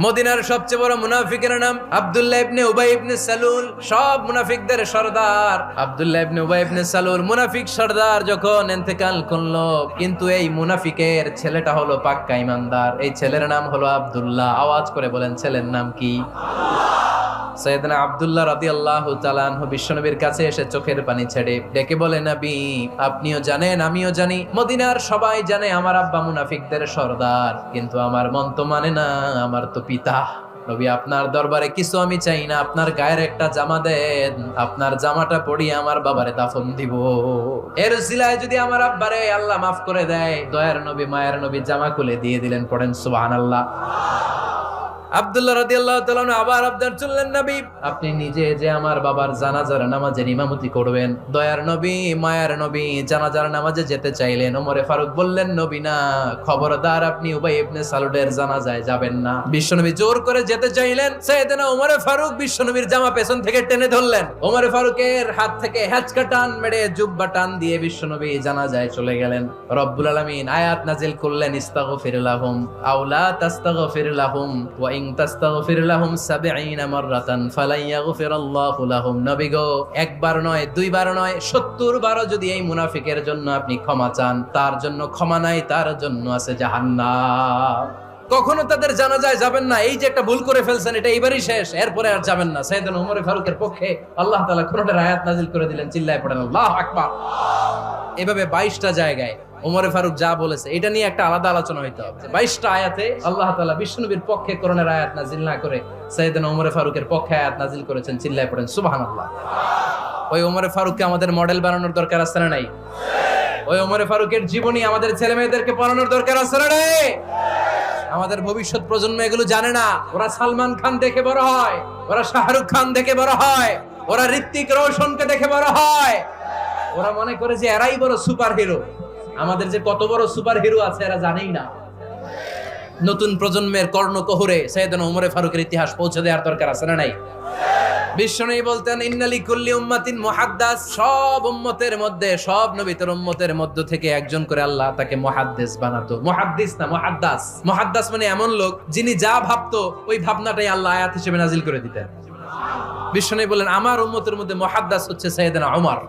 মদিনার সবচেয়ে বড় মুনাফিকের নাম আব্দুল্লাহ ইবনে উবাই ইবনে সালুল। সব মুনাফিকদের সরদার আব্দুল্লাহ ইবনে উবাই ইবনে সালুল। মুনাফিক সরদার যখন ইন্তেকাল করলো, কিন্তু এই মুনাফিকের ছেলেটা হলো পাক্কা ইমানদার। এই ছেলের নাম হলো আব্দুল্লাহ। আওয়াজ করে বলেন, ছেলের নাম কি? সাইয়েদনা আব্দুল্লাহ রাদিয়াল্লাহু তাআলা আনহু বিশ্বনবীর কাছে এসে চোখের পানি ছেড়ে ডেকে বলে, নবী আপনিও জানেন আমিও জানি, মদিনার সবাই জানে আমার আব্বা মুনাফিকদের সরদার, কিন্তু আমার মন তো মানে না, আমার তো পিতা। নবী আপনার দরবারে কিছু আমি চাই না, আপনার গায়ের একটা জামা দেন, আপনার জামাটা পরিয়ে আমার বাবারে দাফন দিব। এর উসিলায় যদি আমার আব্বারে আল্লাহ মাফ করে দেয়, দয়ার নবী মায়ের নবী জামা খুলে দিয়ে দিলেন। পড়েন সুবহানাল্লাহ। আব্দুল্লাহ রাদিয়াল্লাহু তাআলা আবার আবদার চললেন, নবী আপনি নিজে যে আমার বাবার জানাজার নামাজের ইমামতি করবেন। দয়ার নবী মায়ার নবী জানাজার নামাজে যেতে চাইলেন। ওমরে ফারুক বললেন, নবী না, খবরদার আপনি উবাই ইবনে সালুলের জানাজায় যাবেন না। বিশ্বনবী জোর করে যেতে চাইলেন। সাইয়েদনা ওমরে ফারুক বিশ্বনবীর জামা পেছন থেকে টেনে ধরলেন। ওমরে ফারুকের হাত থেকে হ্যাচকা টান মেরে জুব্বা টান দিয়ে বিশ্বনবী জানাজায় চলে গেলেন। রব্বুল আলামিন আয়াত নাজিল করলেন, ইস্তাগফির লাহুম আও লা তাস্তাগফির লাহুম ওয়া ইন তাস্তাগফির লাহুম 70 মাররাতান ফালান ইয়াগফিরাল্লাহু লাহুম। নবী গো, একবার নয় দুইবার নয় 70 বারও যদি এই মুনাফিকের জন্য আপনি ক্ষমা চান, তার জন্য ক্ষমা নাই, তার জন্য আছে জাহান্নাম। কখনো তাদের জানাজায় যাবেন না। এই যে একটা ভুল করে ফেলছেন, এটা এবারই শেষ, এরপরে আর যাবেন না। সাইয়েদনা ওমর ফারুকের পক্ষে আল্লাহ তাআলা কোরআনের আয়াত নাযিল করে দিলেন। চিল্লায় পড়েন আল্লাহু আকবার। এভাবে 22টা জায়গায় ওমরে ফারুক যা বলেছে এটা নিয়ে একটা আলাদা আলোচনা হইতে হবে। 22টা আয়াতে আল্লাহ তাআলা বিশ্বনবীর পক্ষে কোরআনের আয়াত নাযিল না করে সাইয়েদনা ওমরে ফারুকের পক্ষে আয়াত নাযিল করেছেন। চিল্লায় পড়েন সুবহানাল্লাহ। ওই ওমরে ফারুককে আমাদের মডেল বানানোর দরকার আছে না নাই? ওই ওমরে ফারুকের জীবনী আমাদের ছেলে মেয়েদেরকে পড়ানোর দরকার আছে না নাই? আমাদের ভবিষ্যৎ প্রজন্ম এগুলো জানে না। ওরা সালমান খান দেখে বড় হয়, ওরা শাহরুখ খান দেখে বড় হয়, ওরা ঋত্বিক রোশনকে দেখে বড় হয়। ওরা মনে করে যে এরাই বড় সুপার হিরো। আমাদের যে কত বড় সুপার হিরো আছে এরা জানেই না। নতুন প্রজন্মের কর্ণকোহরে সাইয়েদনা ওমরে ফারুকের ইতিহাস পৌঁছে দেওয়ার দরকার আছে না নাই? বিশ্বনবী বলতেন, ইন্নালি কুল্লি উম্মাতিন মুহাদ্দাস। সব উম্মতের মধ্যে, সব নবীর উম্মতের মধ্য থেকে একজন করে আল্লাহ তাকে মুহাদ্দিস বানাতো। মুহাদ্দিস না, মুহাদ্দাস। মুহাদ্দাস মানে এমন লোক যিনি যা ভাবতো ওই ভাবনাটাই আল্লাহ আয়াত হিসেবে নাজিল করে দিতেন। বিশ্বনবী বলেন, আমার উম্মতের মধ্যে মুহাদ্দাস হচ্ছে সাইয়েদনা ওমর।